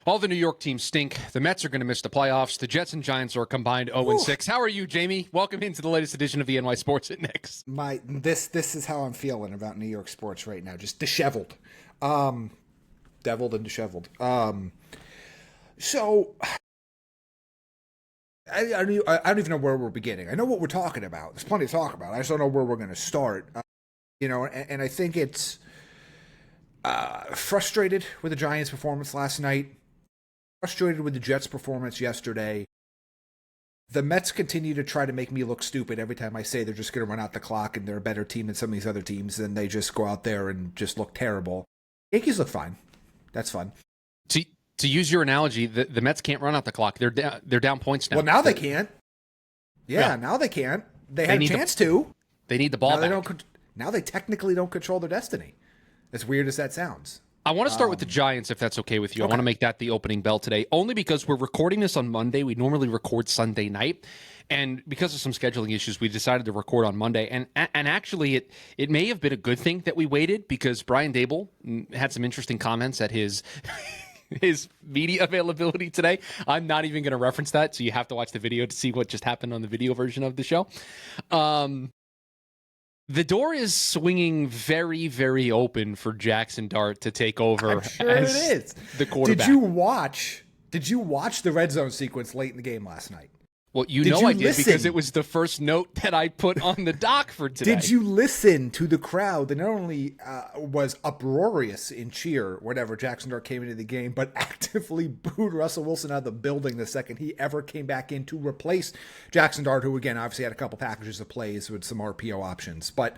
All the New York teams stink. The Mets are going to miss the playoffs. The Jets and Giants are combined 0-6. How are you, Jamie? Welcome into the latest edition of the NY Sports Index. This is how I'm feeling about New York sports right now. Just disheveled, deviled and disheveled. So I don't even know where we're beginning. I know what we're talking about. There's plenty to talk about. I just don't know where we're going to start. And I think it's frustrated with the Giants' performance last night. Frustrated with the Jets' performance yesterday. The Mets continue to try to make me look stupid every time I say they're just going to run out the clock and they're a better team than some of these other teams, and they just go out there and just look terrible. Yankees look fine. That's fun. To use your analogy, the Mets can't run out the clock. They're down points now. Well, now they can't. Yeah, now they can't. They had a chance to. They need the ball back. Now they technically don't control their destiny. As weird as that sounds. I want to start with the Giants, if that's okay with you. Okay. I want to make that the opening bell today, only because we're recording this on Monday. We normally record Sunday night. And because of some scheduling issues, we decided to record on Monday. And actually, it may have been a good thing that we waited, because Brian Dable had some interesting comments at his media availability today. I'm not even going to reference that, so you have to watch the video to see what just happened on the video version of the show. The door is swinging very, very open for Jaxson Dart to take over. I'm sure it is. The quarterback. Did you watch the red zone sequence late in the game last night? Well, I did, because it was the first note that I put on the doc for today. Did you listen to the crowd that not only was uproarious in cheer whenever Jaxson Dart came into the game, but actively booed Russell Wilson out of the building the second he ever came back in to replace Jaxson Dart, who, again, obviously had a couple packages of plays with some RPO options. But,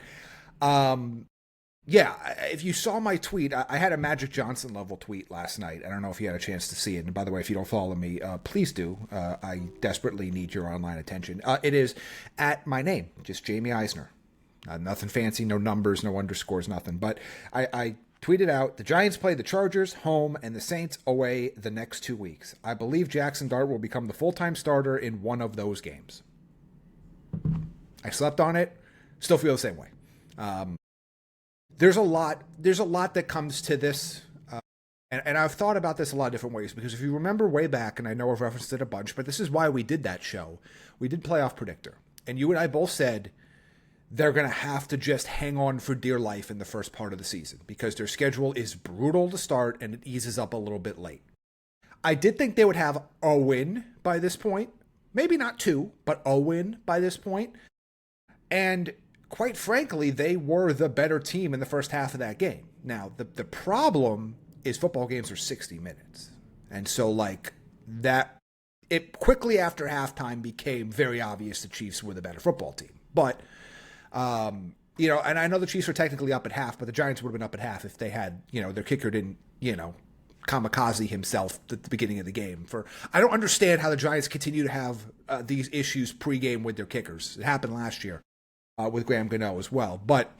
yeah, if you saw my tweet, I had a Magic Johnson level tweet last night. I don't know if you had a chance to see it. And by the way, if you don't follow me, please do. I desperately need your online attention. It is at my name, just Jaime Eisner. Nothing fancy, no numbers, no underscores, nothing. But I tweeted out, the Giants play the Chargers home and the Saints away the next 2 weeks. I believe Jaxson Dart will become the full-time starter in one of those games. I slept on it. Still feel the same way. There's a lot that comes to this, and I've thought about this a lot of different ways, because if you remember way back, and I know I've referenced it a bunch, but this is why we did that show. We did Playoff Predictor, and you and I both said they're going to have to just hang on for dear life in the first part of the season, because their schedule is brutal to start, and it eases up a little bit late. I did think they would have a win by this point. Maybe not two, but a win by this point. And quite frankly, they were the better team in the first half of that game. Now, the problem is football games are 60 minutes. And so, it quickly after halftime became very obvious the Chiefs were the better football team. But, and I know the Chiefs were technically up at half, but the Giants would have been up at half if they had, their kicker didn't, kamikaze himself at the beginning of the game. I don't understand how the Giants continue to have these issues pregame with their kickers. It happened last year. With Graham Gano as well. But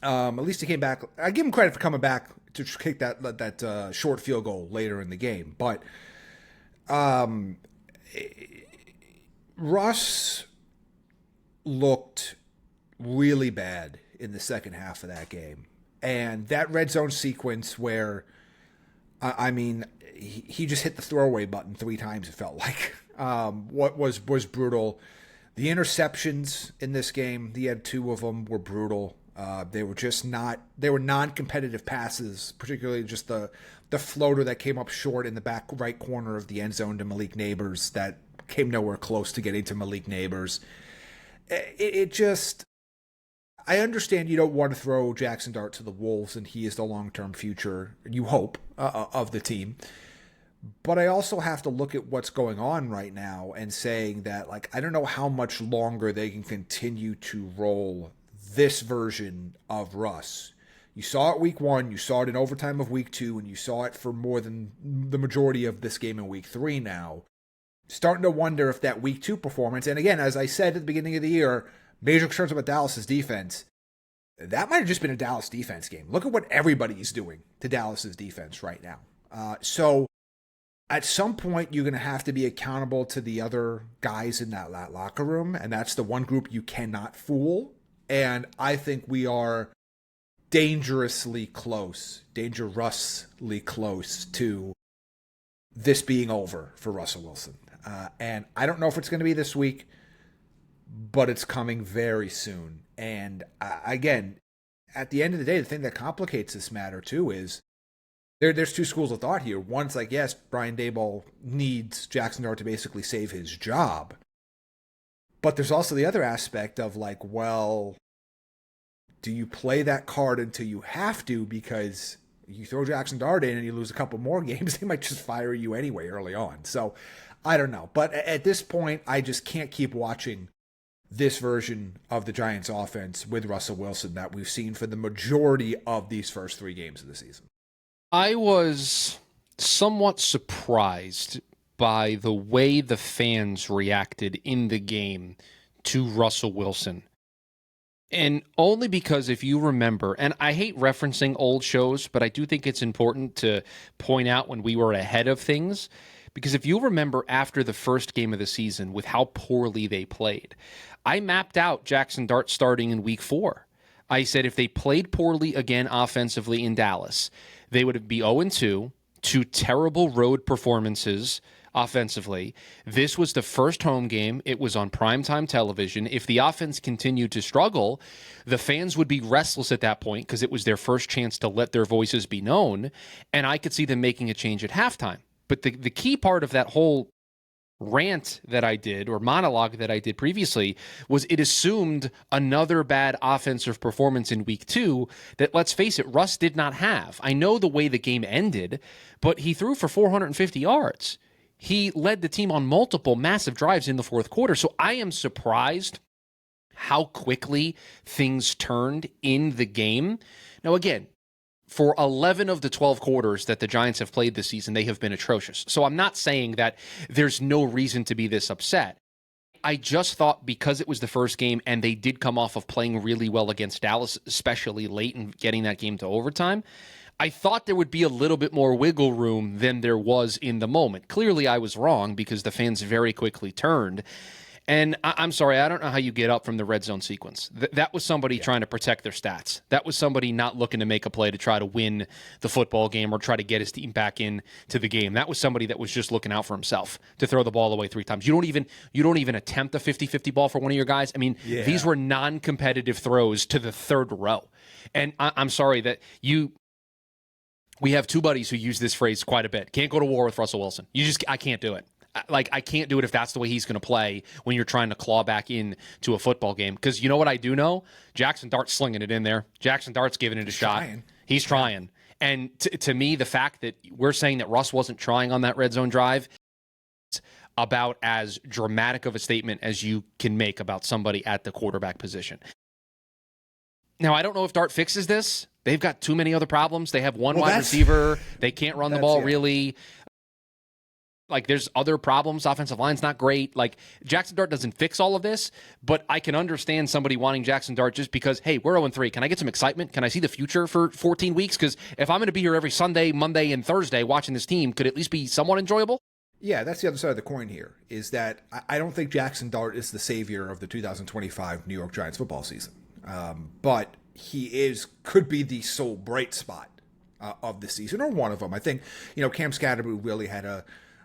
at least he came back. I give him credit for coming back to kick that short field goal later in the game. But Russ looked really bad in the second half of that game. And that red zone sequence where, he just hit the throwaway button 3 times, it felt like. What was brutal. The interceptions in this game, he had 2 of them, were brutal. They were non-competitive passes, particularly just the floater that came up short in the back right corner of the end zone to Malik Neighbors that came nowhere close to getting to Malik Neighbors. I understand you don't want to throw Jaxson Dart to the Wolves, and he is the long-term future, you hope, of the team. But I also have to look at what's going on right now and saying that, I don't know how much longer they can continue to roll this version of Russ. You saw it week 1, you saw it in overtime of week 2, and you saw it for more than the majority of this game in week 3 now. Starting to wonder if that week 2 performance, and again, as I said at the beginning of the year, major concerns about Dallas's defense, that might have just been a Dallas defense game. Look at what everybody's doing to Dallas's defense right now. So at some point, you're going to have to be accountable to the other guys in that locker room, and that's the one group you cannot fool. And I think we are dangerously close to this being over for Russell Wilson. And I don't know if it's going to be this week, but it's coming very soon. And again, at the end of the day, the thing that complicates this matter too is there's two schools of thought here. One's like, yes, Brian Daboll needs Jaxson Dart to basically save his job. But there's also the other aspect of like, well, do you play that card until you have to? Because you throw Jaxson Dart in and you lose a couple more games, they might just fire you anyway early on. So I don't know. But at this point, I just can't keep watching this version of the Giants offense with Russell Wilson that we've seen for the majority of these first 3 games of the season. I was somewhat surprised by the way the fans reacted in the game to Russell Wilson. And only because if you remember, and I hate referencing old shows, but I do think it's important to point out when we were ahead of things. Because if you remember after the first game of the season with how poorly they played, I mapped out Jaxson Dart starting in week 4. I said if they played poorly again offensively in Dallas, they would be 0-2, 2 terrible road performances offensively. This was the first home game. It was on primetime television. If the offense continued to struggle, the fans would be restless at that point because it was their first chance to let their voices be known, and I could see them making a change at halftime. But the key part of that whole rant that I did or monologue that I did previously was it assumed another bad offensive performance in week 2 that, let's face it, Russ did not have. I know the way the game ended, but he threw for 450 yards. He led the team on multiple massive drives in the fourth quarter. So I am surprised how quickly things turned in the game. Now, again, for 11 of the 12 quarters that the Giants have played this season, they have been atrocious. So I'm not saying that there's no reason to be this upset. I just thought because it was the first game and they did come off of playing really well against Dallas, especially late in getting that game to overtime, I thought there would be a little bit more wiggle room than there was in the moment. Clearly, I was wrong because the fans very quickly turned. And I'm sorry, I don't know how you get up from the red zone sequence. That was somebody trying to protect their stats. That was somebody not looking to make a play to try to win the football game or try to get his team back into the game. That was somebody that was just looking out for himself to throw the ball away 3 times. You don't even attempt a 50-50 ball for one of your guys. I mean, These were non-competitive throws to the third row. And I'm sorry that we have 2 buddies who use this phrase quite a bit. Can't go to war with Russell Wilson. I can't do it. I can't do it if that's the way he's going to play when you're trying to claw back in to a football game. Because you know what I do know? Jaxson Dart's slinging it in there. Jaxson Dart's giving it a shot. Trying. He's trying. And to me, the fact that we're saying that Russ wasn't trying on that red zone drive is about as dramatic of a statement as you can make about somebody at the quarterback position. Now, I don't know if Dart fixes this. They've got too many other problems. They have one wide receiver. They can't run the ball really. Like, there's other problems. Offensive line's not great. Like, Jaxson Dart doesn't fix all of this, but I can understand somebody wanting Jaxson Dart just because, hey, we're 0-3. Can I get some excitement? Can I see the future for 14 weeks? Because if I'm going to be here every Sunday, Monday, and Thursday watching this team, could it at least be somewhat enjoyable? Yeah, that's the other side of the coin here, is that I don't think Jaxson Dart is the savior of the 2025 New York Giants football season. But he could be the sole bright spot of the season, or one of them. I think, Cam Scatterby really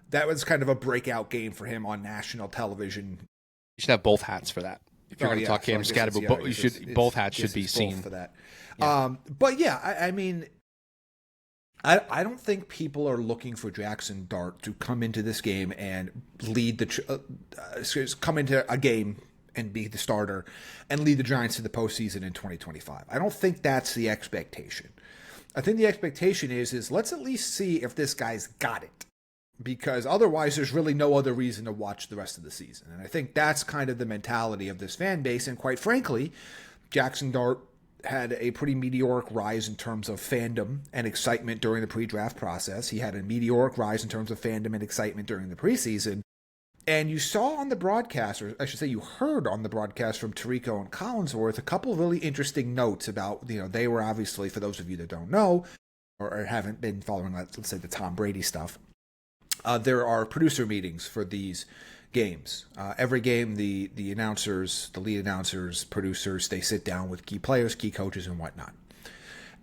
that was kind of a breakout game for him on national television. You should have both hats for that. If you're going to talk Cam Scatterby, both hats should be seen for that. Yeah. But yeah, I mean, I don't think people are looking for Jaxson Dart to come into this game and come into a game and be the starter and lead the Giants to the postseason in 2025. I don't think that's the expectation. I think the expectation is let's at least see if this guy's got it. Because otherwise, there's really no other reason to watch the rest of the season. And I think that's kind of the mentality of this fan base. And quite frankly, Jaxson Dart had a pretty meteoric rise in terms of fandom and excitement during the pre-draft process. He had a meteoric rise in terms of fandom and excitement during the preseason. And you saw on the broadcast, or I should say you heard on the broadcast from Tirico and Collinsworth, a couple of really interesting notes about, they were obviously, for those of you that don't know, or haven't been following, let's say, the Tom Brady stuff, there are producer meetings for these games. Every game, the announcers, the lead announcers, producers, they sit down with key players, key coaches, and whatnot.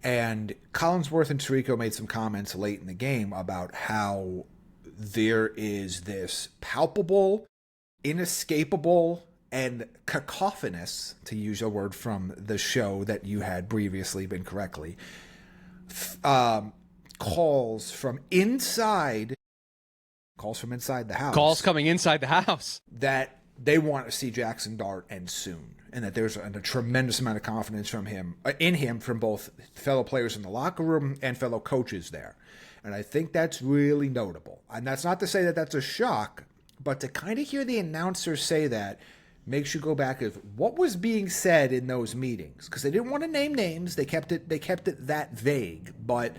And Collinsworth and Tirico made some comments late in the game about how there is this palpable, inescapable, and cacophonous, to use a word from the show that you had previously been correctly, calls from inside the house. Calls coming inside the house. That they want to see Jaxson Dart end soon, and that there's a tremendous amount of confidence in him from both fellow players in the locker room and fellow coaches there. And I think that's really notable. And that's not to say that that's a shock, but to kind of hear the announcers say that makes you go back of what was being said in those meetings, because they didn't want to name names. They kept it that vague, but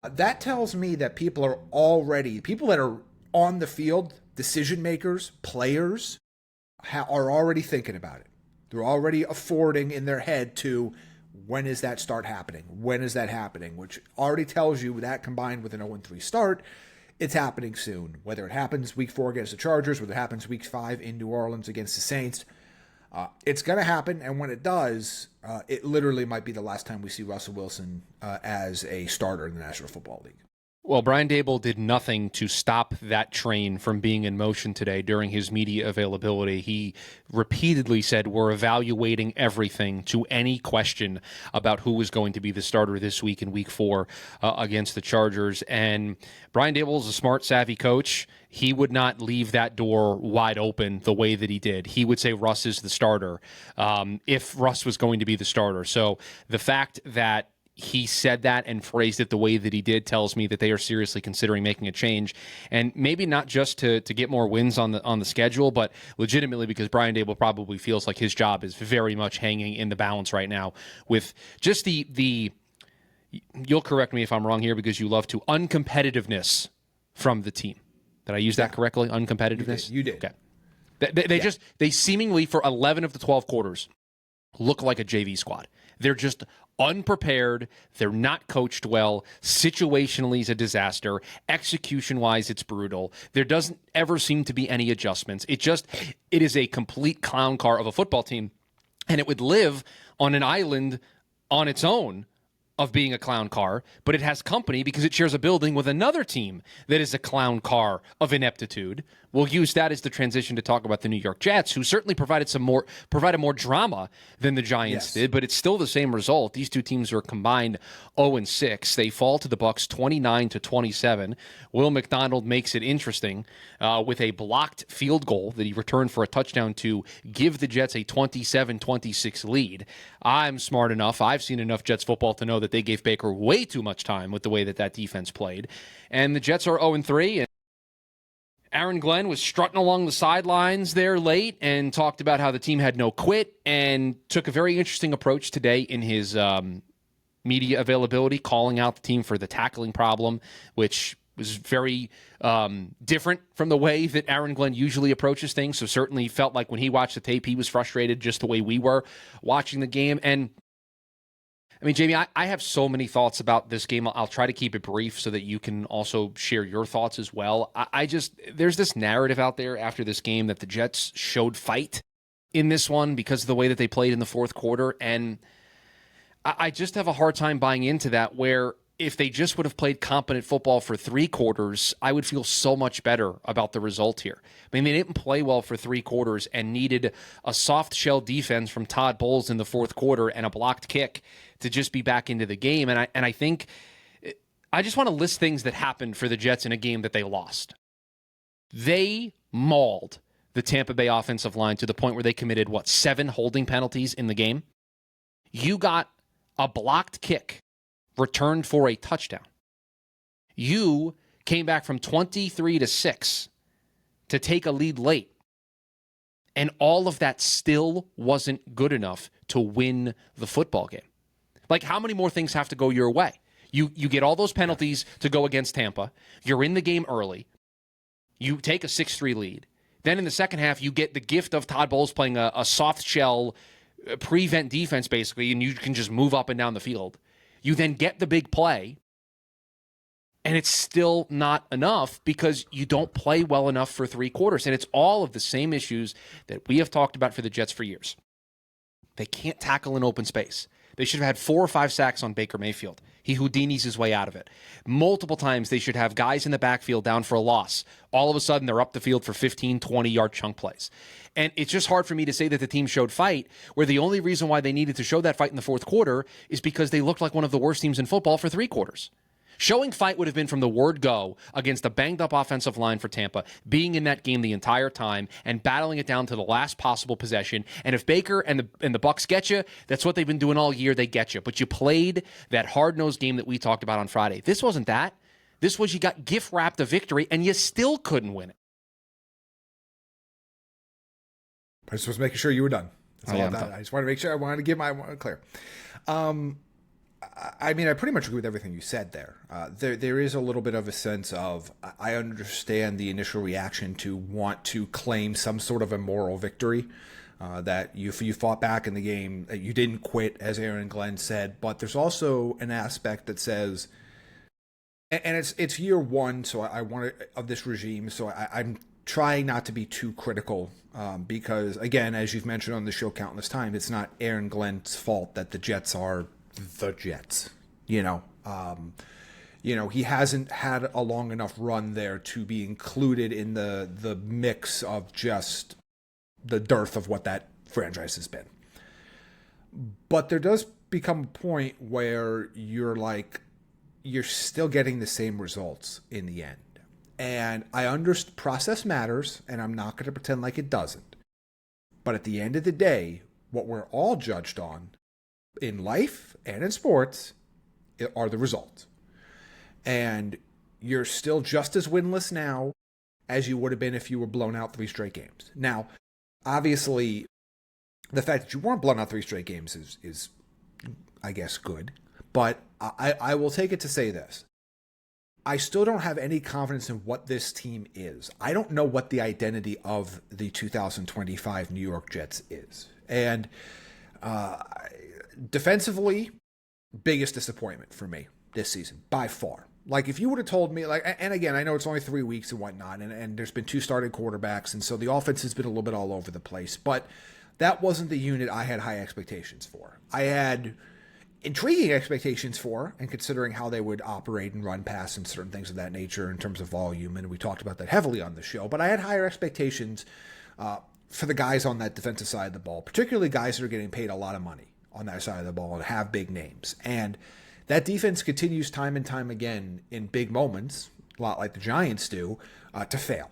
that tells me that people that are on the field, decision makers, players, are already thinking about it. They're already affording in their head to, when is that start happening? When is that happening? Which already tells you that, combined with an 0-3 start, it's happening soon. Whether it happens week 4 against the Chargers, whether it happens week 5 in New Orleans against the Saints, it's going to happen. And when it does, it literally might be the last time we see Russell Wilson as a starter in the National Football League. Well, Brian Daboll did nothing to stop that train from being in motion today during his media availability. He repeatedly said, we're evaluating everything, to any question about who was going to be the starter this week in week 4 against the Chargers. And Brian Daboll is a smart, savvy coach. He would not leave that door wide open the way that he did. He would say Russ is the starter if Russ was going to be the starter. So the fact that he said that and phrased it the way that he did tells me that they are seriously considering making a change, and maybe not just to get more wins on the schedule, but legitimately because Brian Daboll probably feels like his job is very much hanging in the balance right now with just the you'll correct me if I'm wrong here because you love to, uncompetitiveness from the team. Did I use that correctly? Uncompetitiveness? You did. Okay. They seemingly for 11 of the 12 quarters look like a JV squad. They're just unprepared. They're not coached well. Situationally, it's a disaster. Execution-wise, it's brutal. There doesn't ever seem to be any adjustments. It is a complete clown car of a football team, and it would live on an island on its own of being a clown car, but it has company because it shares a building with another team that is a clown car of ineptitude. We'll use that as the transition to talk about the New York Jets, who certainly provided more drama than the Giants did, but it's still the same result. These two teams are combined 0-6. They fall to the Bucs 29-27. Will McDonald makes it interesting with a blocked field goal that he returned for a touchdown to give the Jets a 27-26 lead. I'm smart enough. I've seen enough Jets football to know that they gave Baker way too much time with the way that defense played. And the Jets are 0-3. And Aaron Glenn was strutting along the sidelines there late and talked about how the team had no quit and took a very interesting approach today in his media availability, calling out the team for the tackling problem, which was very different from the way that Aaron Glenn usually approaches things. So certainly felt like when he watched the tape, he was frustrated just the way we were watching the game. And I mean, Jamie, I have so many thoughts about this game. I'll try to keep it brief so that you can also share your thoughts as well. There's this narrative out there after this game that the Jets showed fight in this one because of the way that they played in the fourth quarter. And I just have a hard time buying into that, where if they just would have played competent football for 3 quarters, I would feel so much better about the result here. I mean, they didn't play well for 3 quarters and needed a soft shell defense from Todd Bowles in the fourth quarter and a blocked kick to just be back into the game. And I think I just want to list things that happened for the Jets in a game that they lost. They mauled the Tampa Bay offensive line to the point where they committed, 7 holding penalties in the game? You got a blocked kick returned for a touchdown. You came back from 23-6 to take a lead late. And all of that still wasn't good enough to win the football game. Like, how many more things have to go your way? You get all those penalties to go against Tampa. You're in the game early. You take a 6-3 lead. Then in the second half, you get the gift of Todd Bowles playing a soft shell prevent defense, basically, and you can just move up and down the field. You then get the big play, and it's still not enough because you don't play well enough for 3 quarters. And it's all of the same issues that we have talked about for the Jets for years. They can't tackle in open space. They should have had 4 or 5 sacks on Baker Mayfield. He Houdinis his way out of it. Multiple times they should have guys in the backfield down for a loss. All of a sudden, they're up the field for 15, 20-yard chunk plays. And it's just hard for me to say that the team showed fight, where the only reason why they needed to show that fight in the fourth quarter is because they looked like one of the worst teams in football for 3 quarters. Showing fight would have been from the word go against a banged-up offensive line for Tampa, being in that game the entire time and battling it down to the last possible possession. And if Baker and the Bucks get you, that's what they've been doing all year. They get you. But you played that hard-nosed game that we talked about on Friday. This wasn't that. This was you got gift-wrapped a victory, and you still couldn't win it. I just was making sure you were done. That's all that. I just wanted to make sure. I wanted to give my clear. I mean, I pretty much agree with everything you said there. There is a little bit of a sense of, I understand the initial reaction to want to claim some sort of a moral victory, that you fought back in the game, that you didn't quit, as Aaron Glenn said. But there's also an aspect that says, and it's year one, so I want of this regime, so I'm trying not to be too critical, because, again, as you've mentioned on the show countless times, it's not Aaron Glenn's fault that the Jets are the Jets. He hasn't had a long enough run there to be included in the mix of just the dearth of what that franchise has been. But there does become a point where you're still getting the same results in the end. And I understand process matters, and I'm not going to pretend like it doesn't. But at the end of the day, what we're all judged on in life and in sports are the results. And you're still just as winless now as you would have been if you were blown out 3 straight games. Now, obviously, the fact that you weren't blown out 3 straight games is I guess, good. But I will take it to say this. I still don't have any confidence in what this team is. I don't know what the identity of the 2025 New York Jets is. And defensively, biggest disappointment for me this season, by far. Like, if you would have told me, and again, I know it's only 3 weeks and whatnot, and there's been 2 starting quarterbacks, and so the offense has been a little bit all over the place, but that wasn't the unit I had high expectations for. I had intriguing expectations for, and considering how they would operate and run pass and certain things of that nature in terms of volume, and we talked about that heavily on the show, but I had higher expectations for the guys on that defensive side of the ball, particularly guys that are getting paid a lot of money on that side of the ball and have big names. And that defense continues time and time again in big moments, a lot like the Giants do, to fail.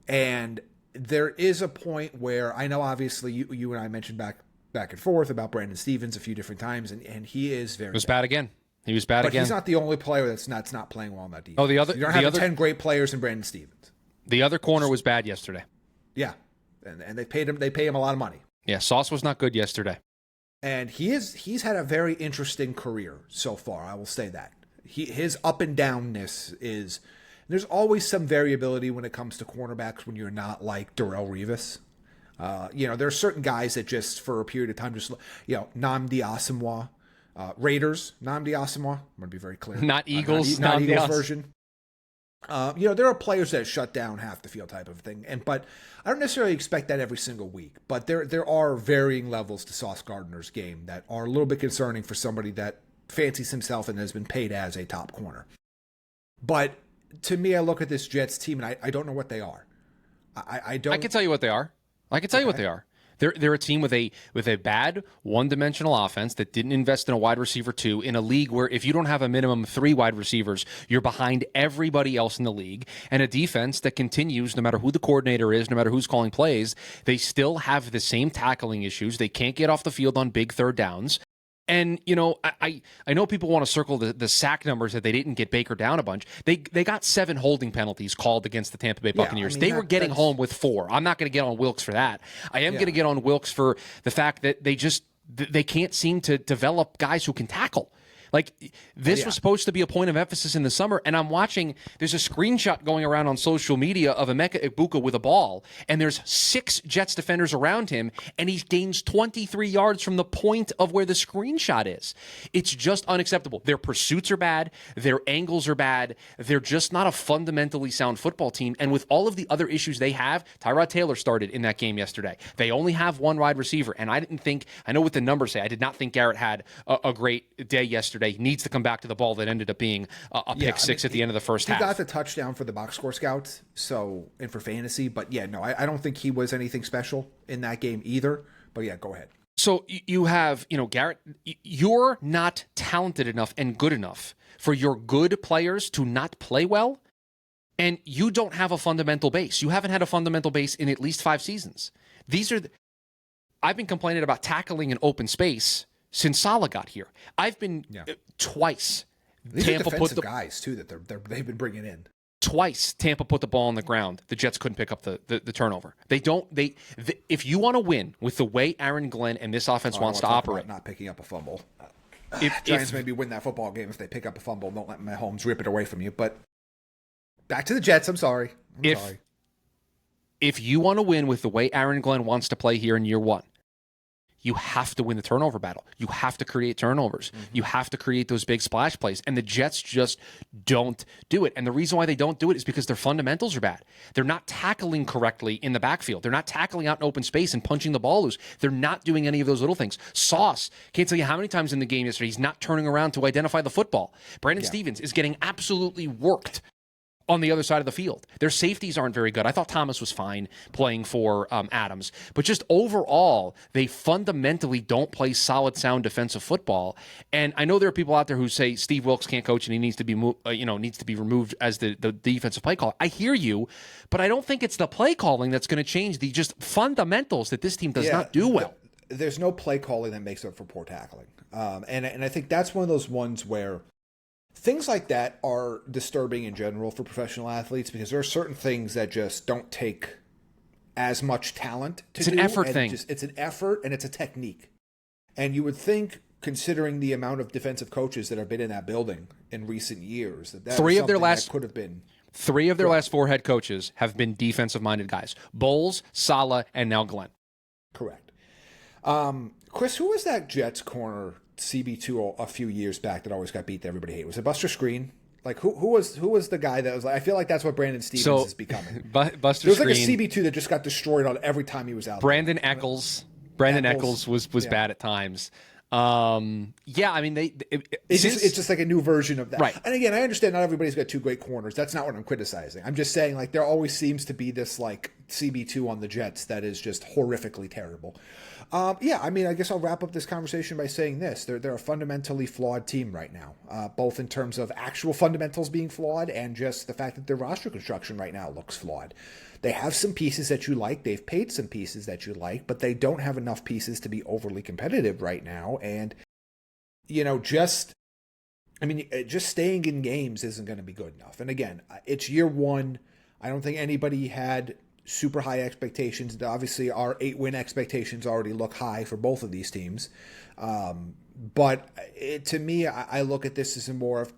And there is a point where, I know obviously you and I mentioned back and forth about Brandon Stevens a few different times, and he is very bad again. He was bad again. But he's not the only player that's not playing well on that defense. Oh, you don't have 10 great players in Brandon Stevens. The other corner was bad yesterday. Yeah, and they pay him a lot of money. Yeah, Sauce was not good yesterday. And he's had a very interesting career so far, I will say that. His up and downness is, there's always some variability when it comes to cornerbacks when you're not like Darrelle Revis. There are certain guys that just for a period of time Nnamdi Asomugha, Raiders, Nnamdi Asomugha, I'm going to be very clear. Not Eagles. Not Eagles version. There are players that shut down half the field type of thing, but I don't necessarily expect that every single week. But there are varying levels to Sauce Gardner's game that are a little bit concerning for somebody that fancies himself and has been paid as a top corner. But to me, I look at this Jets team and I don't know what they are. I don't. I can tell you what they are. They're a team with a bad one-dimensional offense that didn't invest in a wide receiver 2 in a league where if you don't have a minimum of 3 wide receivers, you're behind everybody else in the league, and a defense that continues, no matter who the coordinator is, no matter who's calling plays, they still have the same tackling issues. They can't get off the field on big third downs. And, I know people want to circle the sack numbers that they didn't get Baker down a bunch. They got 7 holding penalties called against the Tampa Bay Buccaneers. They were getting home with 4. I'm not going to get on Wilkes for that. I am going to get on Wilkes for the fact that they can't seem to develop guys who can tackle. Like, this was supposed to be a point of emphasis in the summer, and I'm watching, there's a screenshot going around on social media of Emeka Egbuka with a ball, and there's 6 Jets defenders around him, and he gains 23 yards from the point of where the screenshot is. It's just unacceptable. Their pursuits are bad. Their angles are bad. They're just not a fundamentally sound football team, and with all of the other issues they have, Tyrod Taylor started in that game yesterday. They only have 1 wide receiver, and I know what the numbers say. I did not think Garrett had a great day yesterday. yesterday. He needs to come back to the ball that ended up being a pick six at the end of the first half. He got the touchdown for the box score scouts, and for fantasy. But yeah, no, I don't think he was anything special in that game either. But yeah, go ahead. So you have, Garrett, you're not talented enough and good enough for your good players to not play well. And you don't have a fundamental base. You haven't had a fundamental base in at least 5 seasons. I've been complaining about tackling in open space since Saleh got here. I've been twice. These Tampa are defensive guys too that they've been bringing in. Twice Tampa put the ball on the ground. The Jets couldn't pick up the turnover. If you want to win with the way Aaron Glenn and this offense wants to operate, not picking up a fumble. Giants maybe win that football game if they pick up a fumble. Don't let Mahomes rip it away from you. But back to the Jets. I'm sorry. If you want to win with the way Aaron Glenn wants to play here in year 1, you have to win the turnover battle. You have to create turnovers. Mm-hmm. You have to create those big splash plays. And the Jets just don't do it. And the reason why they don't do it is because their fundamentals are bad. They're not tackling correctly in the backfield. They're not tackling out in open space and punching the ball loose. They're not doing any of those little things. Sauce, can't tell you how many times in the game yesterday he's not turning around to identify the football. Brandon Stevens is getting absolutely worked on the other side of the field. Their safeties aren't very good. I thought Thomas was fine playing for Adams. But just overall, they fundamentally don't play solid, sound defensive football. And I know there are people out there who say Steve Wilks can't coach and he needs to be removed as the defensive play caller. I hear you, but I don't think it's the play calling that's going to change the just fundamentals that this team does not do well. There's no play calling that makes up for poor tackling. And I think that's one of those ones where things like that are disturbing in general for professional athletes because there are certain things that just don't take as much talent to do. It's an effort thing. It's an effort and it's a technique. And you would think, considering the amount of defensive coaches that have been in that building in recent years, that three of their last 4 head coaches have been defensive-minded guys. Bowles, Saleh, and now Glenn. Correct. Chris, who was that Jets corner CB2 a few years back that always got beat that everybody hated? Was it Buster Screen? Like who was the guy that was like? I feel like that's what Brandon Stevens is becoming. Buster there was Screen, like a CB2 that just got destroyed on every time he was out. Brandon Eccles was bad at times. I mean it's just like a new version of that. Right. And again, I understand not everybody's got 2 great corners. That's not what I'm criticizing. I'm just saying like there always seems to be this like CB2 on the Jets that is just horrifically terrible. I mean, I guess I'll wrap up this conversation by saying this. They're a fundamentally flawed team right now, both in terms of actual fundamentals being flawed and just the fact that their roster construction right now looks flawed. They have some pieces that you like. They've paid some pieces that you like, but they don't have enough pieces to be overly competitive right now. And, just staying in games isn't going to be good enough. And again, it's year 1. I don't think anybody had super high expectations. Obviously, our 8-win expectations already look high for both of these teams. But to me, I look at this as more of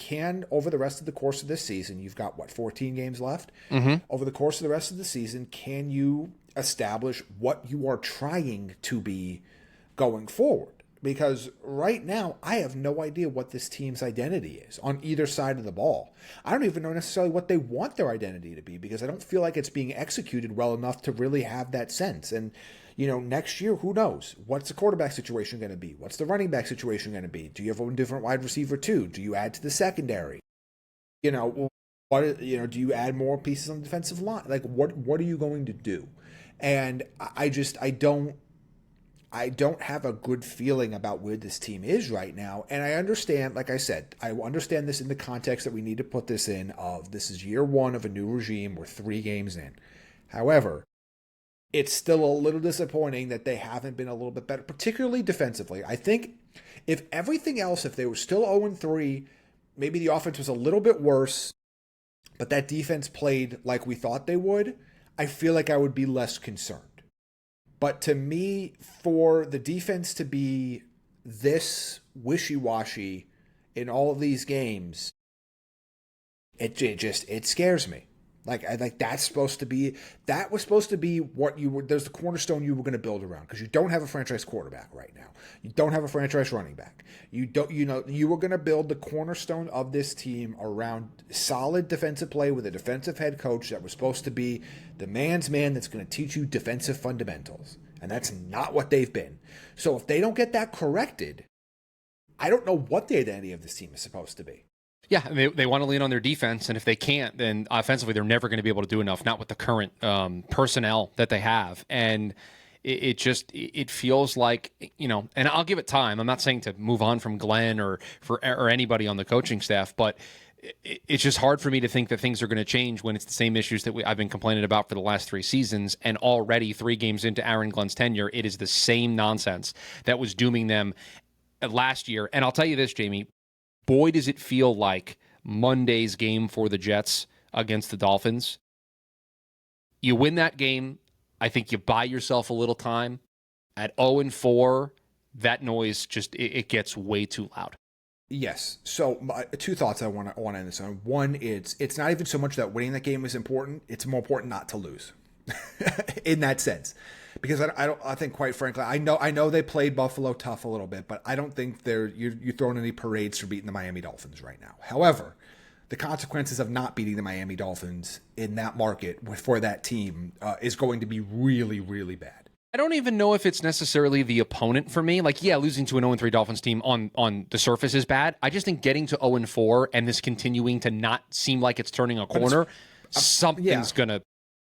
over the rest of the course of this season, you've got, 14 games left? Mm-hmm. Over the course of the rest of the season, can you establish what you are trying to be going forward? Because right now, I have no idea what this team's identity is on either side of the ball. I don't even know necessarily what they want their identity to be because I don't feel like it's being executed well enough to really have that sense. And, next year, who knows? What's the quarterback situation going to be? What's the running back situation going to be? Do you have a different wide receiver too? Do you add to the secondary? Do you add more pieces on the defensive line? Like, what are you going to do? And I don't have a good feeling about where this team is right now. And I understand, like I said, I understand this in the context that we need to put this in of this is year 1 of a new regime. We're 3 games in. However, it's still a little disappointing that they haven't been a little bit better, particularly defensively. I think if everything else, if they were still 0-3, maybe the offense was a little bit worse, but that defense played like we thought they would, I feel like I would be less concerned. But to me, for the defense to be this wishy-washy in all of these games, it scares me. Like that was supposed to be what there's the cornerstone you were going to build around because you don't have a franchise quarterback right now. You don't have a franchise running back. You were going to build the cornerstone of this team around solid defensive play with a defensive head coach that was supposed to be the man's man that's going to teach you defensive fundamentals. And that's not what they've been. So if they don't get that corrected, I don't know what the identity of this team is supposed to be. Yeah, they want to lean on their defense, and if they can't, then offensively they're never going to be able to do enough. Not with the current personnel that they have, and it feels like, And I'll give it time. I'm not saying to move on from Glenn or anybody on the coaching staff, but it's just hard for me to think that things are going to change when it's the same issues that I've been complaining about for the last 3 seasons, and already 3 games into Aaron Glenn's tenure, it is the same nonsense that was dooming them last year. And I'll tell you this, Jamie. Boy, does it feel like Monday's game for the Jets against the Dolphins. You win that game, I think you buy yourself a little time. At 0-4, that noise it gets way too loud. Yes. So 2 thoughts I want to end this on. One, it's not even so much that winning that game is important. It's more important not to lose in that sense. Because I think, quite frankly, I know they played Buffalo tough a little bit, but I don't think you're throwing any parades for beating the Miami Dolphins right now. However, the consequences of not beating the Miami Dolphins in that market for that team is going to be really, really bad. I don't even know if it's necessarily the opponent for me. Like, yeah, losing to an 0-3 Dolphins team on the surface is bad. I just think getting to 0-4 and this continuing to not seem like it's turning a corner, something's going to...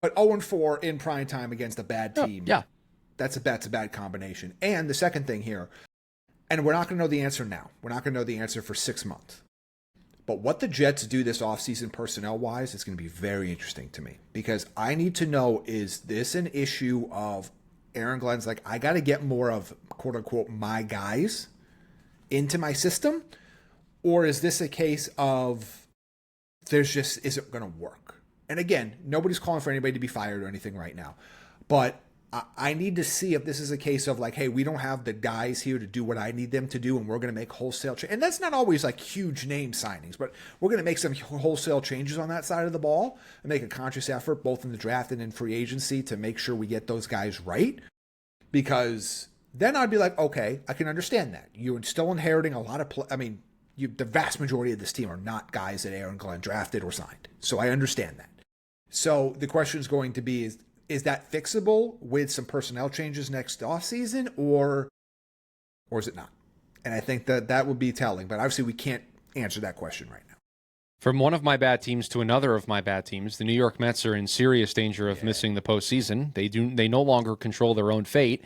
But 0-4 in prime time against a bad team, yeah, that's a bad combination. And the second thing here, and we're not going to know the answer now. We're not going to know the answer for 6 months. But what the Jets do this offseason personnel-wise is going to be very interesting to me. Because I need to know, is this an issue of Aaron Glenn's like, I got to get more of, quote-unquote, my guys into my system? Or is this a case of there's just isn't going to work? And again, nobody's calling for anybody to be fired or anything right now. But I need to see if this is a case of like, hey, we don't have the guys here to do what I need them to do, and we're going to make wholesale changes. And that's not always like huge name signings, but we're going to make some wholesale changes on that side of the ball and make a conscious effort both in the draft and in free agency to make sure we get those guys right. Because then I'd be like, okay, I can understand that. You're still inheriting a lot of the vast majority of this team are not guys that Aaron Glenn drafted or signed. So I understand that. So the question is going to be, is that fixable with some personnel changes next offseason, or is it not? And I think that would be telling. But obviously we can't answer that question right now. From one of my bad teams to another of my bad teams, the New York Mets are in serious danger of missing the postseason. They no longer control their own fate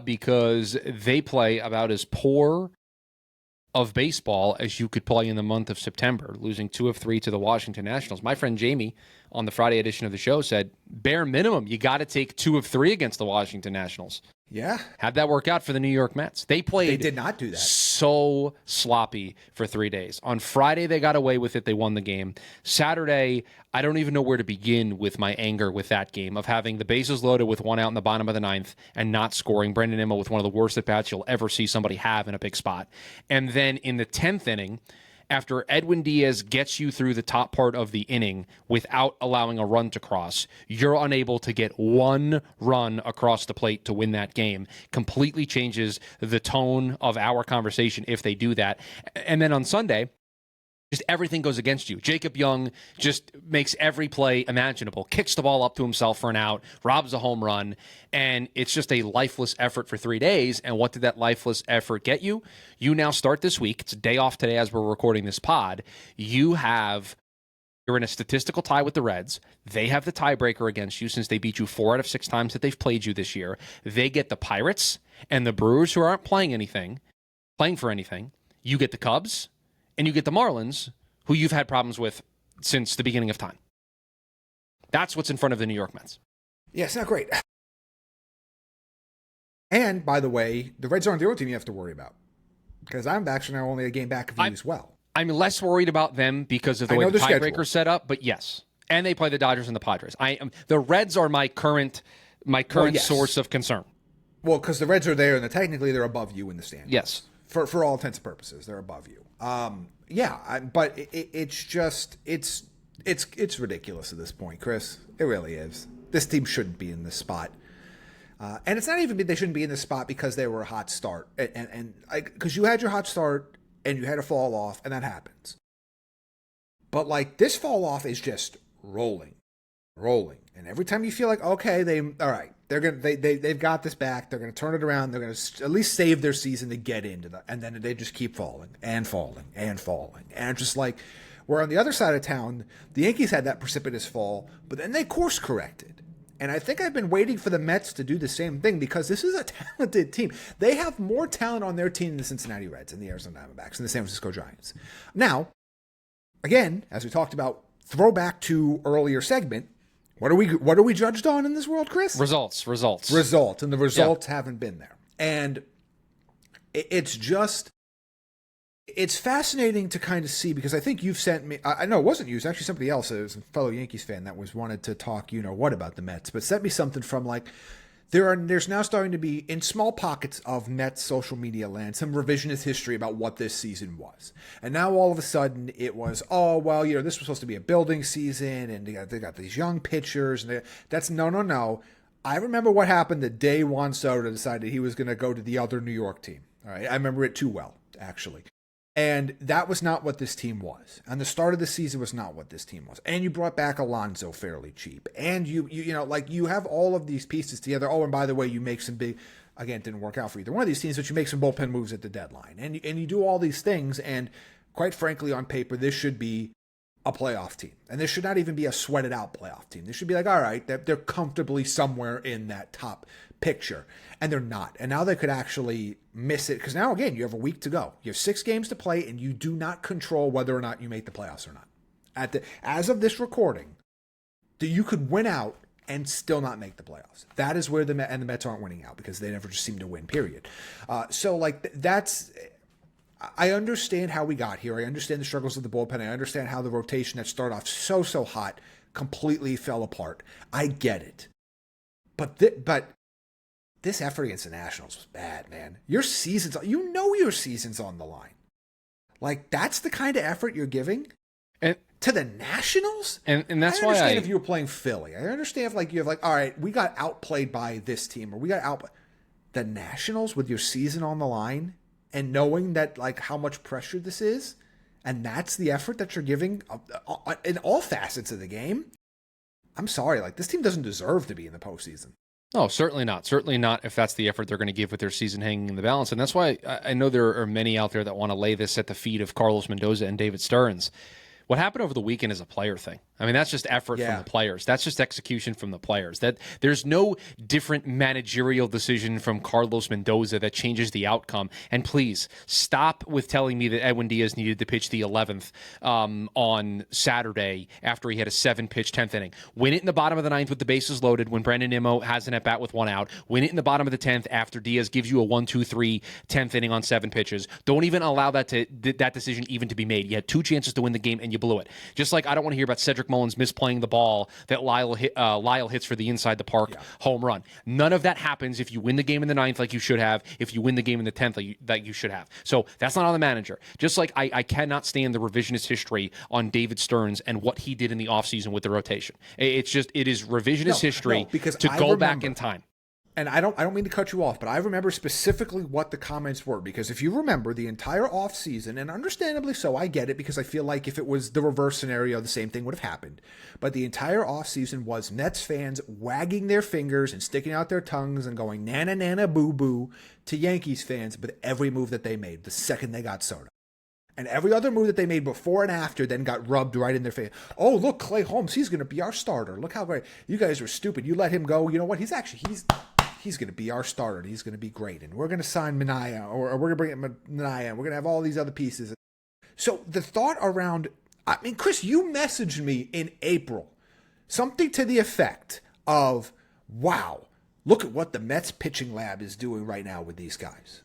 because they play about as poor of baseball as you could play in the month of September, losing 2 of 3 to the Washington Nationals. My friend Jaime on the Friday edition of the show said, bare minimum, you got to take 2 of 3 against the Washington Nationals. Yeah. How'd that work out for the New York Mets? They did not do that. So sloppy for 3 days. On Friday, they got away with it. They won the game. Saturday, I don't even know where to begin with my anger with that game of having the bases loaded with 1 out in the bottom of the 9th and not scoring. Brendan Immo with one of the worst at-bats you'll ever see somebody have in a big spot. And then in the 10th inning, after Edwin Diaz gets you through the top part of the inning without allowing a run to cross, you're unable to get 1 run across the plate to win that game. Completely changes the tone of our conversation if they do that. And then on Sunday, just everything goes against you. Jacob Young just makes every play imaginable, kicks the ball up to himself for an out, robs a home run, and it's just a lifeless effort for 3 days. And what did that lifeless effort get you? You now start this week. It's a day off today as we're recording this pod. You're in a statistical tie with the Reds. They have the tiebreaker against you since they beat you 4 out of 6 times that they've played you this year. They get the Pirates and the Brewers, who aren't playing for anything. You get the Cubs. And you get the Marlins, who you've had problems with since the beginning of time. That's what's in front of the New York Mets. Yeah, it's not great. And, by the way, the Reds aren't the only team you have to worry about. Because I'm actually now only a game back of you as well. I'm less worried about them because of the way the tiebreaker's set up, but yes. And they play the Dodgers and the Padres. The Reds are my current source of concern. Well, because the Reds are there, and technically they're above you in the standings. Yes. For all intents and purposes, they're above you. But it's ridiculous at this point, Chris. It really is. This team shouldn't be in this spot. And it's not even they shouldn't be in this spot because they were a hot start. And because you had your hot start and you had a fall off, and that happens. But this fall off is just rolling. rolling. And every time you feel like, okay, they've got this back. They're going to turn it around. They're going to at least save their season to get into that. And then they just keep falling and falling and falling. And just like, where on the other side of town, the Yankees had that precipitous fall, but then they course corrected. And I think I've been waiting for the Mets to do the same thing because this is a talented team. They have more talent on their team than the Cincinnati Reds and the Arizona Diamondbacks and the San Francisco Giants. Now, again, as we talked about, throwback to earlier segment, what are we judged on in this world, Chris? Results. And the results haven't been there. And it's fascinating to kind of see, because I think you've sent me, I know it wasn't you, it was actually somebody else, it was a fellow Yankees fan that wanted to talk, what about the Mets, but sent me something from like, there's now starting to be, in small pockets of Mets social media land, some revisionist history about what this season was. And now all of a sudden it was, oh, well, this was supposed to be a building season, and they got these young pitchers, and that's no. I remember what happened the day Juan Soto decided he was going to go to the other New York team. All right, I remember it too well, actually. And that was not what this team was. And the start of the season was not what this team was. And you brought back Alonso fairly cheap. And you have all of these pieces together. Oh, and by the way, you make some big, again, it didn't work out for either one of these teams, but you make some bullpen moves at the deadline. And you do all these things. And quite frankly, on paper, this should be a playoff team. And this should not even be a sweated out playoff team. This should be like, all right, they're comfortably somewhere in that top picture. And they're not. And now they could actually miss it. Because now, again, you have a week to go. You have 6 games to play, and you do not control whether or not you make the playoffs or not. As of this recording, you could win out and still not make the playoffs. That is where the Mets aren't winning out, because they never just seem to win, period. That's... I understand how we got here. I understand the struggles of the bullpen. I understand how the rotation that started off so hot completely fell apart. I get it. But this effort against the Nationals was bad, man. Your season's on the line. Like, that's the kind of effort you're giving to the Nationals? And that's why I understand if you were playing Philly. I understand if you have all right, we got outplayed by this team, or we got outplayed. The Nationals with your season on the line, and knowing that how much pressure this is, and that's the effort that you're giving in all facets of the game. I'm sorry, this team doesn't deserve to be in the postseason. No, certainly not. Certainly not if that's the effort they're going to give with their season hanging in the balance. And that's why I know there are many out there that want to lay this at the feet of Carlos Mendoza and David Stearns. What happened over the weekend is a player thing. I mean, that's just effort from the players. That's just execution from the players. That there's no different managerial decision from Carlos Mendoza that changes the outcome. And please stop with telling me that Edwin Diaz needed to pitch the 11th on Saturday after he had a 7-pitch 10th inning. Win it in the bottom of the 9th with the bases loaded when Brandon Nimmo has an at-bat with 1 out. Win it in the bottom of the 10th after Diaz gives you a 1-2-3 10th inning on 7 pitches. Don't even allow that decision even to be made. You had 2 chances to win the game and you blew it. Just like I don't want to hear about Cedric Mullins misplaying the ball that Lyle hits for the inside the park home run. None of that happens if you win the game in the 9th like you should have, if you win the game in the 10th like you should have. So that's not on the manager. Just like I cannot stand the revisionist history on David Stearns and what he did in the offseason with the rotation. It is revisionist history because to go back in time. And I don't mean to cut you off, but I remember specifically what the comments were, because if you remember the entire offseason, and understandably so, I get it, because I feel like if it was the reverse scenario, the same thing would have happened. But the entire offseason was Mets fans wagging their fingers and sticking out their tongues and going nana nana boo boo to Yankees fans with every move that they made the second they got Soto. And every other move that they made before and after then got rubbed right in their face. Oh, look, Clay Holmes, he's going to be our starter. Look how great. You guys are stupid. You let him go. You know what? He's going to be our starter. He's going to be great. And we're going to sign Minaya, or we're going to bring in Minaya, and we're going to have all these other pieces. So the thought around, I mean, Chris, you messaged me in April, something to the effect of, wow, look at what the Mets pitching lab is doing right now with these guys.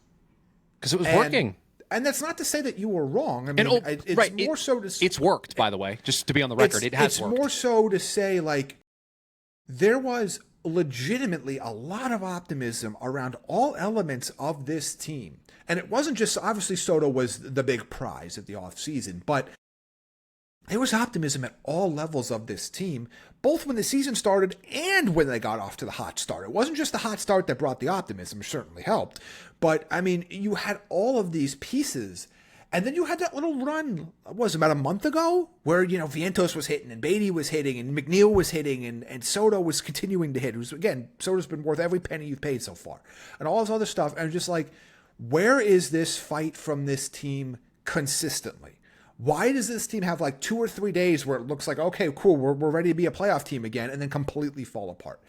Because it was working. And that's not to say that you were wrong. I mean, it's more so to say. It's worked, by the way, just to be on the record. It has worked. It's more so to say, there was legitimately a lot of optimism around all elements of this team. And it wasn't just, obviously Soto was the big prize of the offseason, but there was optimism at all levels of this team, both when the season started and when they got off to the hot start. It wasn't just the hot start that brought the optimism, it certainly helped. But, I mean, you had all of these pieces, And then you had that little run, what was it, about a month ago, where, Vientos was hitting and Beatty was hitting and McNeil was hitting and Soto was continuing to hit. It was, again, Soto's been worth every penny you've paid so far. And all this other stuff. And just like, where is this fight from this team consistently? Why does this team have like 2 or 3 days where it looks like, okay, cool, we're ready to be a playoff team again, and then completely fall apart?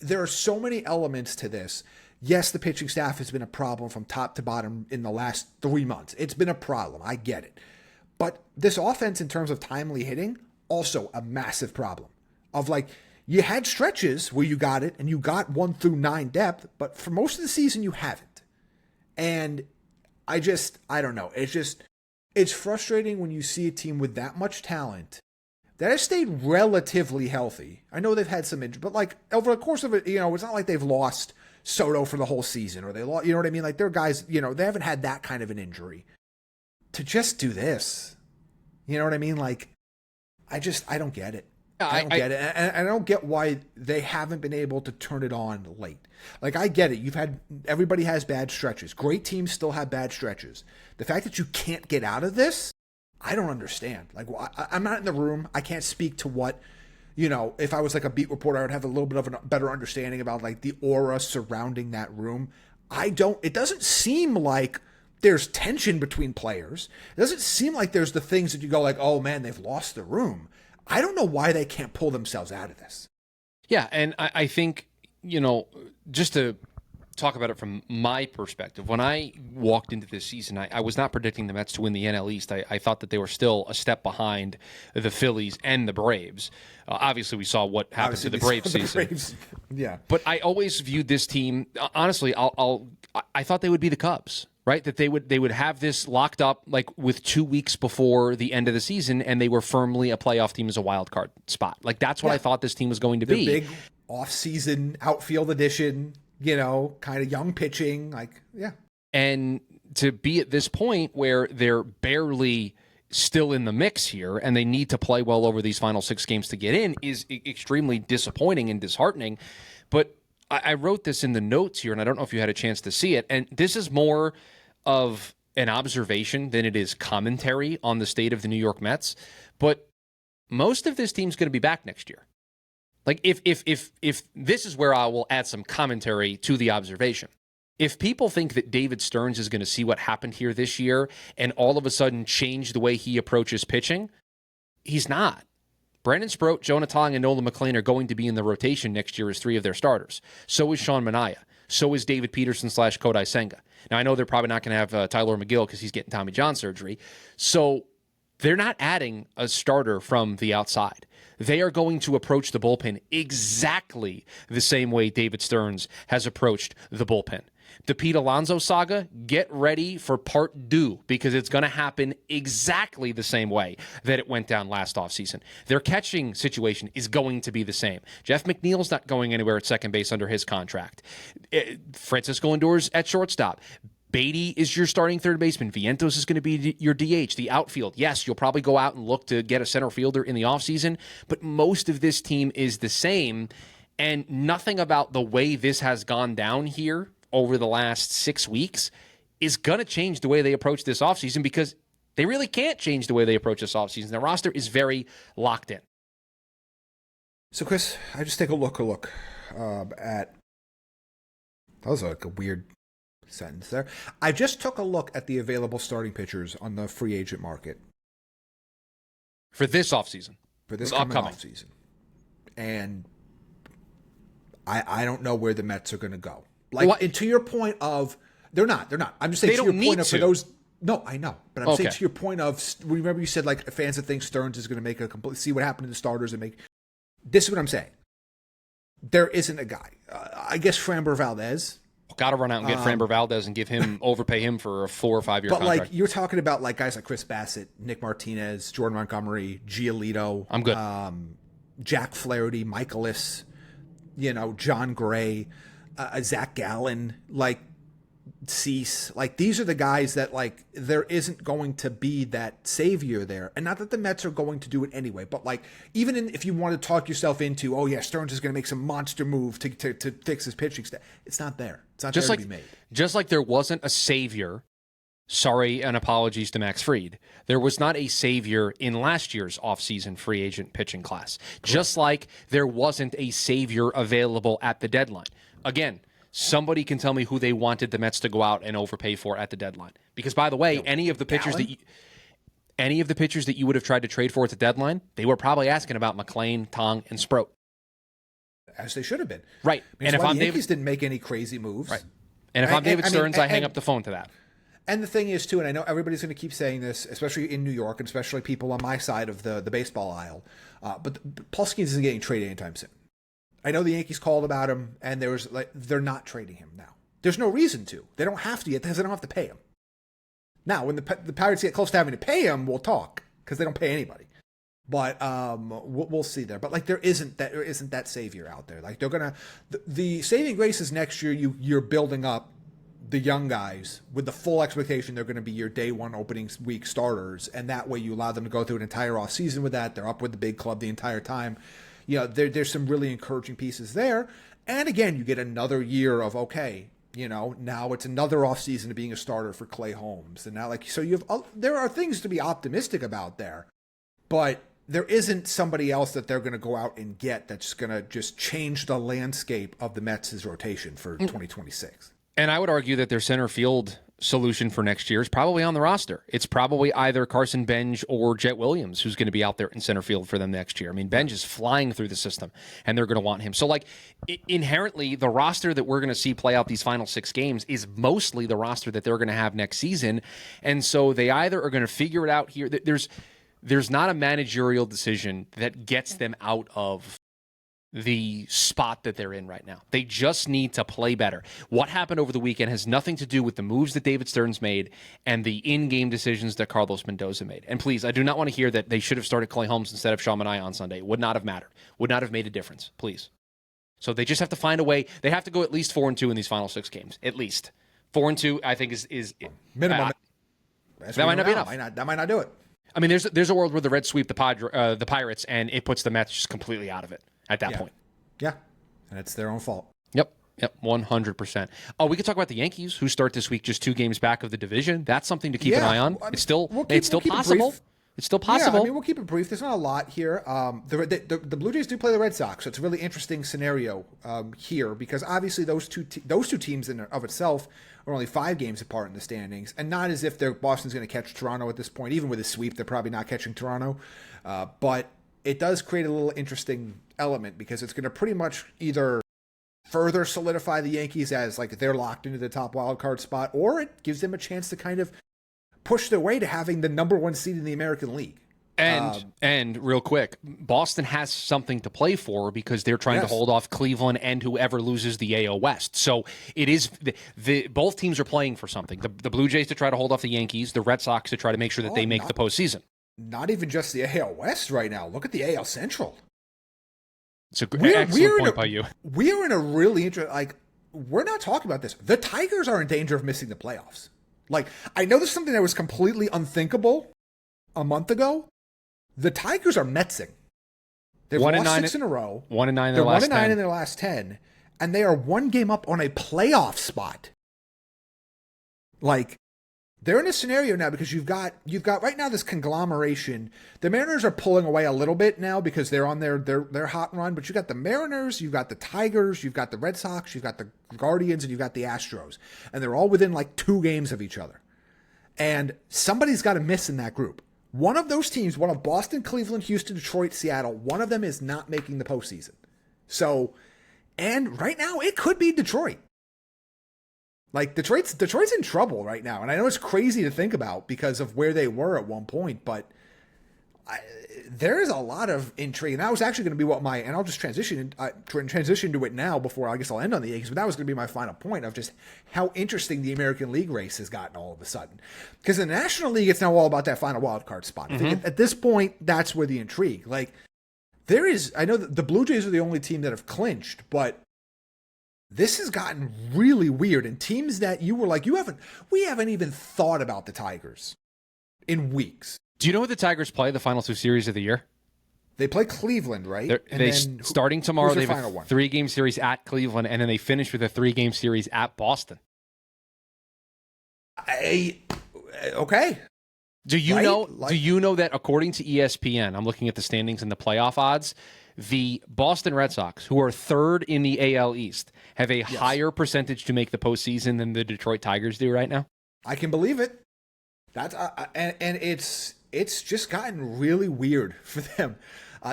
There are so many elements to this. Yes, the pitching staff has been a problem from top to bottom in the last 3 months. It's been a problem. I get it. But this offense, in terms of timely hitting, also a massive problem. Of like, you had stretches where you got it and you got 1 through 9 depth, but for most of the season, you haven't. And I don't know. It's frustrating when you see a team with that much talent that has stayed relatively healthy. I know they've had some injuries, but like over the course of it, it's not like they've lost Soto for the whole season, or they lost, you know what I mean? Like, they're guys, they haven't had that kind of an injury. To just do this, you know what I mean? Like, I don't get it. I don't get it. And I don't get why they haven't been able to turn it on late. Like, I get it. Everybody has bad stretches. Great teams still have bad stretches. The fact that you can't get out of this, I don't understand. Like, I'm not in the room. I can't speak to what, if I was like a beat reporter, I would have a little bit of a better understanding about like the aura surrounding that room. It doesn't seem like there's tension between players. It doesn't seem like there's the things that you go like, oh man, they've lost the room. I don't know why they can't pull themselves out of this. Yeah, and I think, just to talk about it from my perspective, when I walked into this season, I was not predicting the Mets to win the NL East. I thought that they were still a step behind the Phillies and the Braves. Obviously, we saw what happened to the Braves season. Yeah. But I always viewed this team, honestly, I thought they would be the Cubs. Right, that they would have this locked up like with 2 weeks before the end of the season, and they were firmly a playoff team as a wild card spot. Like, that's what I thought this team was going to be. Big off-season outfield addition, kind of young pitching, like, yeah. And to be at this point where they're barely still in the mix here, and they need to play well over these final 6 games to get in, is extremely disappointing and disheartening. But I wrote this in the notes here, and I don't know if you had a chance to see it. And this is more of an observation than it is commentary on the state of the New York Mets. But most of this team's going to be back next year. Like, if this is where I will add some commentary to the observation. If people think that David Stearns is going to see what happened here this year and all of a sudden change the way he approaches pitching, he's not. Brandon Sproat, Jonah Tong, and Nolan McLean are going to be in the rotation next year as 3 of their starters. So is Sean Manaea. So is David Peterson / Kodai Senga. Now, I know they're probably not going to have Tyler McGill because he's getting Tommy John surgery. So they're not adding a starter from the outside. They are going to approach the bullpen exactly the same way David Stearns has approached the bullpen. The Pete Alonso saga, get ready for part 2 because it's going to happen exactly the same way that it went down last offseason. Their catching situation is going to be the same. Jeff McNeil's not going anywhere at second base under his contract. Francisco Lindor's at shortstop. Beatty is your starting third baseman. Vientos is going to be your DH. The outfield, yes, you'll probably go out and look to get a center fielder in the offseason, but most of this team is the same, and nothing about the way this has gone down here over the last 6 weeks is going to change the way they approach this offseason because they really can't change the way they approach this offseason. The roster is very locked in. So, Chris, I just take a look at... That was like a weird sentence there. I just took a look at the available starting pitchers on the free agent market. For this offseason. For this upcoming offseason. And I don't know where the Mets are going to go. Like, and to your point of, they're not. I'm just saying to your point of, for those, no, I know. But I'm saying to your point of, remember you said, like, fans that think Stearns is going to make a complete, see what happened to the starters and make, this is what I'm saying. There isn't a guy. I guess Framber Valdez. Got to run out and get Framber Valdez and overpay him for a 4 or 5 year contract. But, like, you're talking about, like, guys like Chris Bassett, Nick Martinez, Jordan Montgomery, Giolito. I'm good. Jack Flaherty, Michaelis, John Gray. Zach Gallen, like Cease, like these are the guys that like there isn't going to be that savior there, and not that the Mets are going to do it anyway. But like even if you want to talk yourself into, oh yeah, Stearns is going to make some monster move to fix his pitching staff, it's not there. It's not just there to be made. Just like there wasn't a savior Sorry, and apologies to Max Fried. There was not a savior in last year's offseason free agent pitching class, just like there wasn't a savior available at the deadline. Again, somebody can tell me who they wanted the Mets to go out and overpay for at the deadline. Because, by the way, any of the pitchers that you would have tried to trade for at the deadline, they were probably asking about McClain, Tong, and Sproat. As they should have been. Right. And if the Yankees didn't make any crazy moves. Right. And if I'm David Stearns, I hang up the phone to that. And the thing is, too, and I know everybody's going to keep saying this, especially in New York, and especially people on my side of the baseball aisle, but Paul Skeens isn't getting traded anytime soon. I know the Yankees called about him, and they're not trading him now. There's no reason to. They don't have to yet because they don't have to pay him. Now, when the Pirates get close to having to pay him, we'll talk because they don't pay anybody. But we'll see there. But there isn't that savior out there. Like they're gonna the saving grace is next year. You're building up the young guys with the full expectation they're going to be your day one opening week starters, and that way you allow them to go through an entire off season with that. They're up with the big club the entire time. There's some really encouraging pieces there. And again, you get another year of now it's another off season of being a starter for Clay Holmes, and now there are things to be optimistic about there, but there isn't somebody else that they're going to go out and get that's going to just change the landscape of the Mets' rotation for 2026. And I would argue that their center field solution for next year is probably on the roster. It's probably either Carson Benj or Jet Williams who's going to be out there in center field for them next year. I mean, Benj is flying through the system, and they're going to want him. So, inherently, the roster that we're going to see play out these final 6 games is mostly the roster that they're going to have next season. And so they either are going to figure it out here. There's not a managerial decision that gets them out of the spot that they're in right now. They just need to play better. What happened over the weekend has nothing to do with the moves that David Stearns made and the in-game decisions that Carlos Mendoza made. And please, I do not want to hear that they should have started Clay Holmes instead of Sean Manaea on Sunday. It would not have mattered. Would not have made a difference. Please. So they just have to find a way. They have to go at least 4-2 in these final 6 games. At least 4-2. I think is minimum. That might not be enough. That might not do it. I mean, there's a world where the Reds sweep the Pirates, and it puts the Mets just completely out of it at that point. Yeah, and it's their own fault. Yep, 100%. Oh, we could talk about the Yankees, who start this week just 2 games back of the division. That's something to keep an eye on. It's still possible. It's still possible. Yeah, I mean, we'll keep it brief. There's not a lot here. The Blue Jays do play the Red Sox, so it's a really interesting scenario here because obviously those two teams in and of itself are only 5 games apart in the standings, and not as if Boston's going to catch Toronto at this point. Even with a sweep, they're probably not catching Toronto. But it does create a little interesting element because it's going to pretty much either further solidify the Yankees as they're locked into the top wild card spot, or it gives them a chance to kind of push their way to having the number 1 seed in the American League. And real quick, Boston has something to play for because they're trying to hold off Cleveland and whoever loses the AL West. So it is both teams are playing for something. The Blue Jays to try to hold off the Yankees, the Red Sox to try to make sure that they make the postseason. Not even just the AL West right now. Look at the AL Central. It's an excellent point by you. We are in a really interesting, we're not talking about this. The Tigers are in danger of missing the playoffs. I know this is something that was completely unthinkable a month ago. The Tigers are Metsing. They've lost 6 in a row. 1-9 in their They're last 1-9 10. in their last 10. And they are 1 game up on a playoff spot. They're in a scenario now because you've got right now this conglomeration. The Mariners are pulling away a little bit now because they're on their hot run, but you've got the Mariners, you've got the Tigers, you've got the Red Sox, you've got the Guardians, and you've got the Astros. And they're all within 2 games of each other. And somebody's got to miss in that group. One of those teams, one of Boston, Cleveland, Houston, Detroit, Seattle, one of them is not making the postseason. So, and right now it could be Detroit. Detroit's in trouble right now, and I know it's crazy to think about because of where they were at one point, but there is a lot of intrigue, and that was actually going to be and I'll just transition to it now before I guess I'll end on the Yankees, but that was going to be my final point of just how interesting the American League race has gotten all of a sudden. Because the National League, it's now all about that final wild card spot. Mm-hmm. I think at this point, that's where the intrigue. I know that the Blue Jays are the only team that have clinched, but this has gotten really weird, and teams that you were we haven't even thought about the Tigers in weeks. Do you know who the Tigers play the final 2 series of the year? They play Cleveland, right? Starting tomorrow, they have a one? 3-game series at Cleveland, and then they finish with a 3-game series at Boston. Okay. Do you Right? know? Like- Do you know that according to ESPN, I'm looking at the standings and the playoff odds. The Boston Red Sox, who are third in the AL East, have a higher percentage to make the postseason than the Detroit Tigers do right now. I can believe it. That's and it's just gotten really weird for them.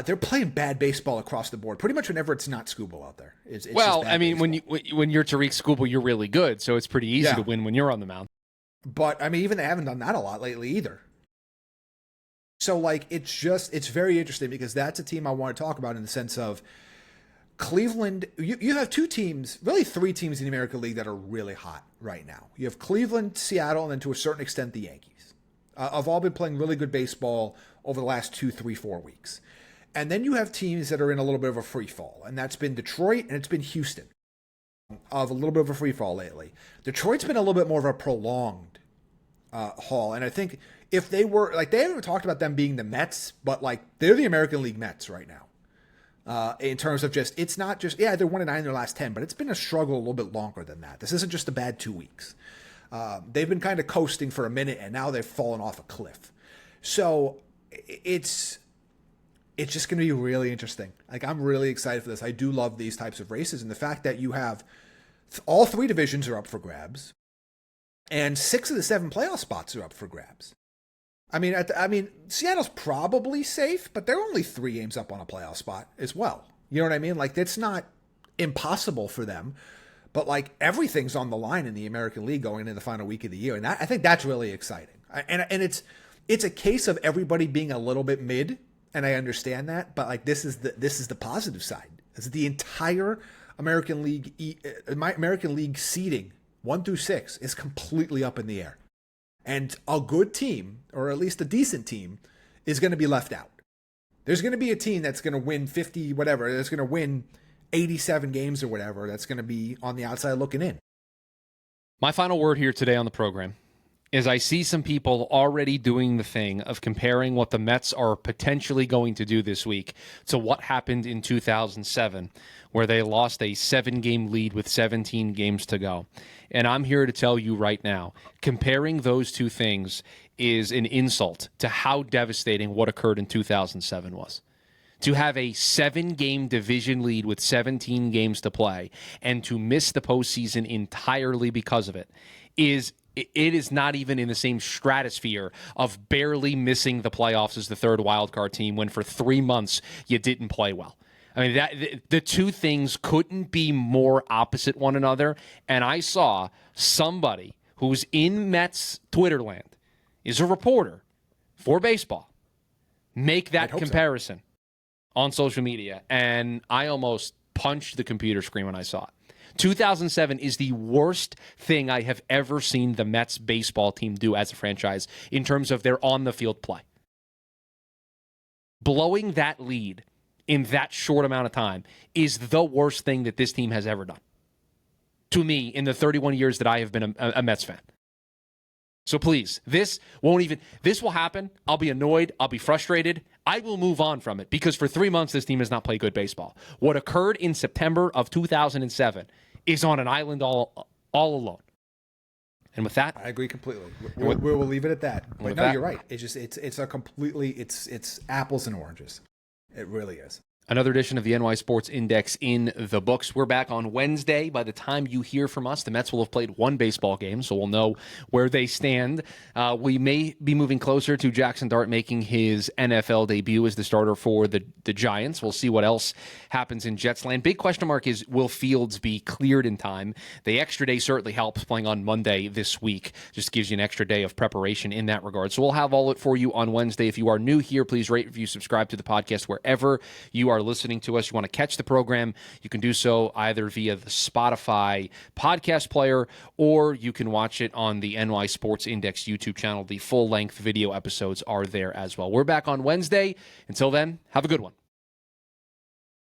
They're playing bad baseball across the board. Pretty much whenever it's not Skubal out there. It's Well, just bad I mean, baseball. when you're Tariq Skubal, you're really good, so it's pretty easy to win when you're on the mound. But I mean, even they haven't done that a lot lately either. So like, it's very interesting because that's a team I want to talk about in the sense of Cleveland. You have two teams, really three teams in the American League that are really hot right now. You have Cleveland, Seattle, and then to a certain extent the Yankees. Have all been playing really good baseball over the last 2, 3, 4 weeks. And then you have teams that are in a little bit of a free fall, and that's been Detroit and it's been Houston. Of a little bit of a free fall lately. Detroit's been a little bit more of a prolonged haul, and I think if they were like, they haven't talked about them being the Mets, but like they're the American League Mets right now. In terms of just, it's not just, they're 1-9 in their last 10, but it's been a struggle a little bit longer than that. This isn't just a bad 2 weeks. They've been kind of coasting for a minute, and now they've fallen off a cliff. So it's just going to be really interesting. Like, I'm really excited for this. I do love these types of races, and the fact that you have all three divisions are up for grabs, and 6 of the 7 playoff spots are up for grabs. I mean, Seattle's probably safe, but they're only 3 games up on a playoff spot as well. You know what I mean? Like, it's not impossible for them, but like everything's on the line in the American League going into the final week of the year, and I think that's really exciting. And it's a case of everybody being a little bit mid, and I understand that, but like this is the positive side. This is the entire American League seeding 1 through 6 is completely up in the air. And a good team, or at least a decent team, is going to be left out. There's going to be a team that's going to win 50, whatever, that's going to win 87 games or whatever, that's going to be on the outside looking in. My final word here today on the program is I see some people already doing the thing of comparing what the Mets are potentially going to do this week to what happened in 2007, where they lost a 7-game lead with 17 games to go. And I'm here to tell you right now, comparing those two things is an insult to how devastating what occurred in 2007 was. To have a 7-game division lead with 17 games to play and to miss the postseason entirely because of it is not even in the same stratosphere of barely missing the playoffs as the third wildcard team when for 3 months you didn't play well. I mean, the two things couldn't be more opposite one another. And I saw somebody who's in Mets Twitter land, is a reporter for baseball, make that comparison on social media. And I almost punched the computer screen when I saw it. 2007 is the worst thing I have ever seen the Mets baseball team do as a franchise in terms of their on-the-field play. Blowing that lead in that short amount of time is the worst thing that this team has ever done. To me, in the 31 years that I have been a Mets fan. So please, this will happen. I'll be annoyed. I'll be frustrated. I will move on from it because for 3 months, this team has not played good baseball. What occurred in September of 2007 is on an island all alone. And with that, I agree completely. We'll leave it at that. But no, you're right. It's apples and oranges. It really is. Another edition of the NY Sports Index in the books. We're back on Wednesday. By the time you hear from us, the Mets will have played 1 baseball game, so we'll know where they stand. We may be moving closer to Jaxson Dart making his NFL debut as the starter for the Giants. We'll see what else happens in Jets land. Big question mark is, will Fields be cleared in time? The extra day certainly helps playing on Monday this week. Just gives you an extra day of preparation in that regard. So we'll have all it for you on Wednesday. If you are new here, please rate, review, subscribe to the podcast wherever you are listening to us. You want to catch the program, you can do so either via the Spotify podcast player, or you can watch it on the NY Sports Index YouTube channel. The full-length video episodes are there as well. We're back on Wednesday. Until then, have a good one.